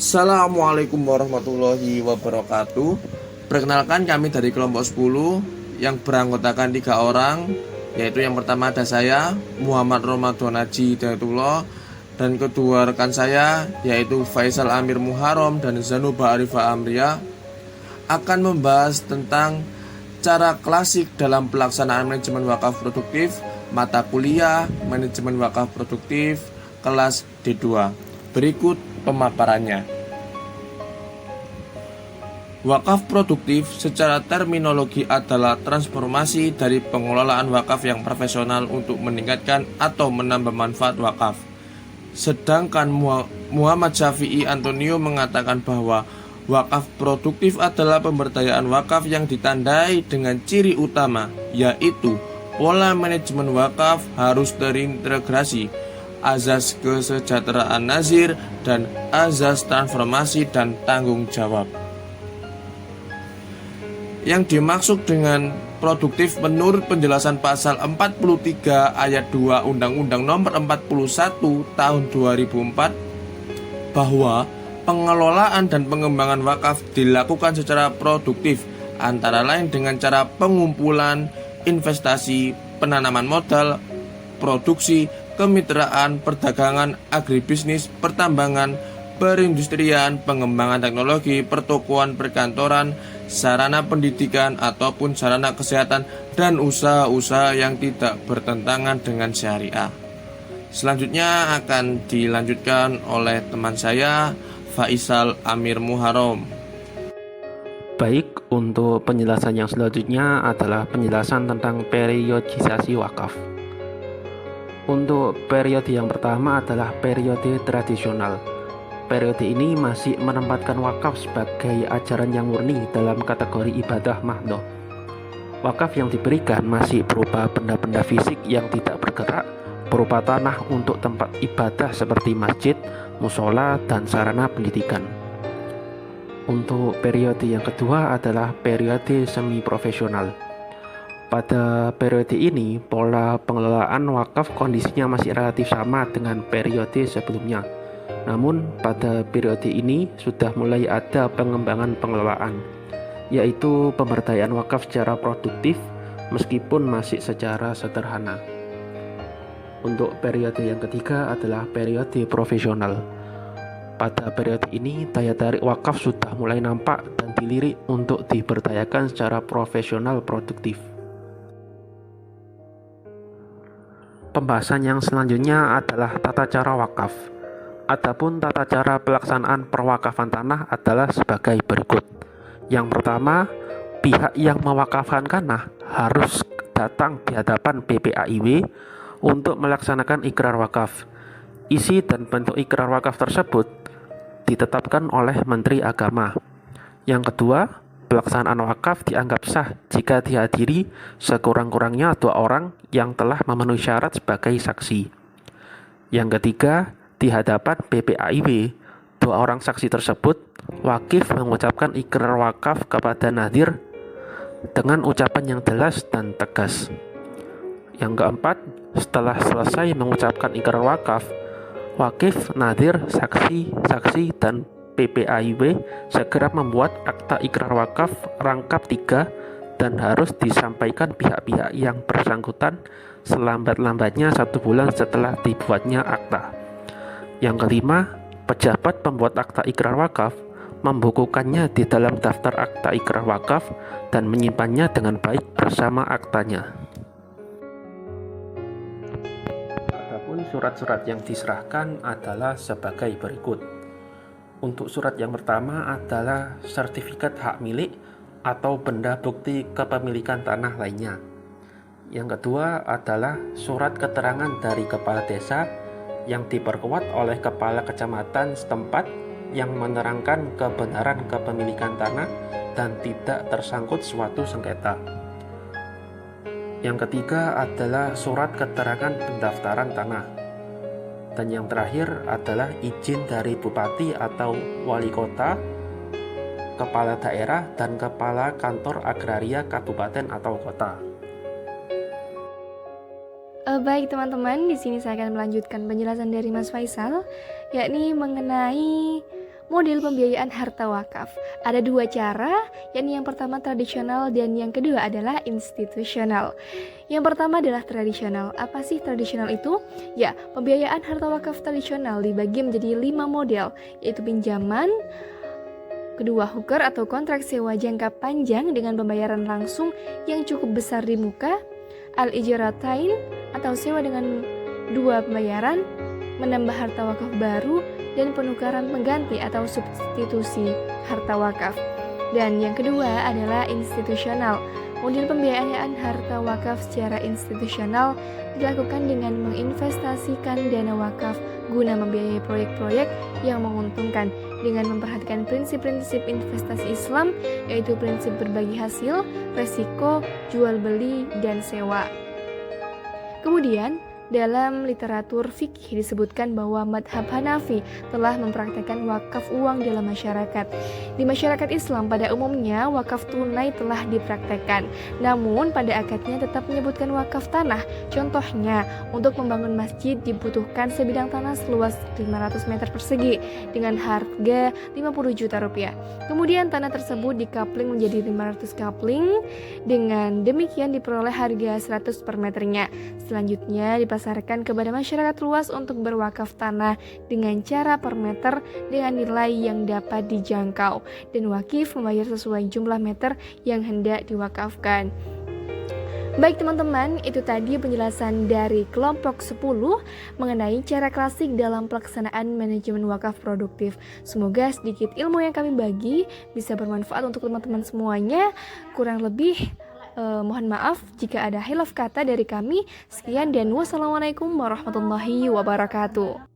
Assalamualaikum warahmatullahi wabarakatuh. Perkenalkan, kami dari kelompok 10 yang beranggotakan 3 orang, yaitu yang pertama ada saya, Muhammad Ramadan Haji Hidayatullah, dan kedua rekan saya yaitu Faisal Amir Muharram dan Zanuba Arifah Amriya, akan membahas tentang cara klasik dalam pelaksanaan manajemen wakaf produktif, mata kuliah manajemen wakaf produktif kelas D2. Berikut pemaparannya. Wakaf produktif secara terminologi adalah transformasi dari pengelolaan wakaf yang profesional untuk meningkatkan atau menambah manfaat wakaf. Sedangkan Muhammad Syafi'i Antonio mengatakan bahwa wakaf produktif adalah pemberdayaan wakaf yang ditandai dengan ciri utama, yaitu pola manajemen wakaf harus terintegrasi, azas kesejahteraan nazir, dan azas transformasi dan tanggung jawab. Yang dimaksud dengan produktif menurut penjelasan pasal 43 ayat 2 Undang-Undang Nomor 41 Tahun 2004 bahwa pengelolaan dan pengembangan wakaf dilakukan secara produktif, antara lain dengan cara pengumpulan, investasi, penanaman modal, produksi, kemitraan, perdagangan, agribisnis, pertambangan, perindustrian, pengembangan teknologi, pertokoan, perkantoran, sarana pendidikan ataupun sarana kesehatan, dan usaha-usaha yang tidak bertentangan dengan syariah. Selanjutnya akan dilanjutkan oleh teman saya, Faisal Amir Muharram. Baik, untuk penjelasan yang selanjutnya adalah penjelasan tentang periodisasi wakaf. Untuk periode yang pertama adalah periode tradisional. Periode ini masih menempatkan wakaf sebagai ajaran yang murni dalam kategori ibadah mahdoh. Wakaf yang diberikan masih berupa benda-benda fisik yang tidak bergerak, berupa tanah untuk tempat ibadah seperti masjid, musola, dan sarana pendidikan. Untuk periode yang kedua adalah periode semi-profesional. Pada periode ini, pola pengelolaan wakaf kondisinya masih relatif sama dengan periode sebelumnya. Namun, pada periode ini sudah mulai ada pengembangan pengelolaan, yaitu pemberdayaan wakaf secara produktif meskipun masih secara sederhana. Untuk periode yang ketiga adalah periode profesional. Pada periode ini, daya tarik wakaf sudah mulai nampak dan dilirik untuk diberdayakan secara profesional produktif. Pembahasan yang selanjutnya adalah tata cara wakaf. Adapun tata cara pelaksanaan perwakafan tanah adalah sebagai berikut. Yang pertama, pihak yang mewakafkan tanah harus datang di hadapan BPAIW untuk melaksanakan ikrar wakaf. Isi dan bentuk ikrar wakaf tersebut ditetapkan oleh Menteri Agama. Yang kedua, pelaksanaan wakaf dianggap sah jika dihadiri sekurang-kurangnya 2 orang yang telah memenuhi syarat sebagai saksi. Yang ketiga, di hadapan BPAIW, 2 orang saksi tersebut wakif mengucapkan ikrar wakaf kepada nadhir dengan ucapan yang jelas dan tegas. Yang keempat, setelah selesai mengucapkan ikrar wakaf, wakif, nadhir, saksi, dan BPAIW segera membuat akta ikrar wakaf rangkap 3 dan harus disampaikan pihak-pihak yang bersangkutan selambat-lambatnya 1 bulan setelah dibuatnya akta. Yang kelima, pejabat pembuat akta ikrar wakaf membukukannya di dalam daftar akta ikrar wakaf dan menyimpannya dengan baik bersama aktanya. Adapun surat-surat yang diserahkan adalah sebagai berikut. Untuk surat yang pertama adalah sertifikat hak milik atau benda bukti kepemilikan tanah lainnya. Yang kedua adalah surat keterangan dari kepala desa yang diperkuat oleh kepala kecamatan setempat yang menerangkan kebenaran kepemilikan tanah dan tidak tersangkut suatu sengketa. Yang ketiga adalah surat keterangan pendaftaran tanah. Dan yang terakhir adalah izin dari bupati atau wali kota, kepala daerah, dan kepala kantor agraria kabupaten atau kota. Baik teman-teman, di sini saya akan melanjutkan penjelasan dari Mas Faisal, yakni mengenai Model pembiayaan harta wakaf. Ada dua cara, yakni yang pertama tradisional dan yang kedua adalah institusional. Yang pertama adalah tradisional. Apa sih tradisional itu? Ya, pembiayaan harta wakaf tradisional dibagi menjadi 5 model, yaitu pinjaman, kedua hooker atau kontrak sewa jangka panjang dengan pembayaran langsung yang cukup besar di muka, al-ijaratain atau sewa dengan 2 pembayaran, menambah harta wakaf baru, dan penukaran pengganti atau substitusi harta wakaf. Dan yang kedua adalah institusional. Model pembiayaan harta wakaf secara institusional dilakukan dengan menginvestasikan dana wakaf guna membiayai proyek-proyek yang menguntungkan dengan memperhatikan prinsip-prinsip investasi Islam, yaitu prinsip berbagi hasil, resiko, jual beli, dan sewa. Kemudian, dalam literatur fikih disebutkan bahwa madhab Hanafi telah mempraktekkan wakaf uang dalam masyarakat. Di masyarakat Islam pada umumnya wakaf tunai telah dipraktekkan, namun pada akadnya tetap menyebutkan wakaf tanah. Contohnya, untuk membangun masjid dibutuhkan sebidang tanah seluas 500 meter persegi dengan harga 50 juta rupiah. Kemudian tanah tersebut dikapling menjadi 500 kapling, dengan demikian diperoleh harga 100 per meternya. Selanjutnya dipasarkan kepada masyarakat luas untuk berwakaf tanah dengan cara per meter dengan nilai yang dapat dijangkau, dan wakif membayar sesuai jumlah meter yang hendak diwakafkan. Baik teman-teman, itu tadi penjelasan dari kelompok 10 mengenai cara klasik dalam pelaksanaan manajemen wakaf produktif. Semoga sedikit ilmu yang kami bagi bisa bermanfaat untuk teman-teman semuanya. Kurang lebih mohon maaf jika ada khilaf kata dari kami. Sekian dan wassalamualaikum warahmatullahi wabarakatuh.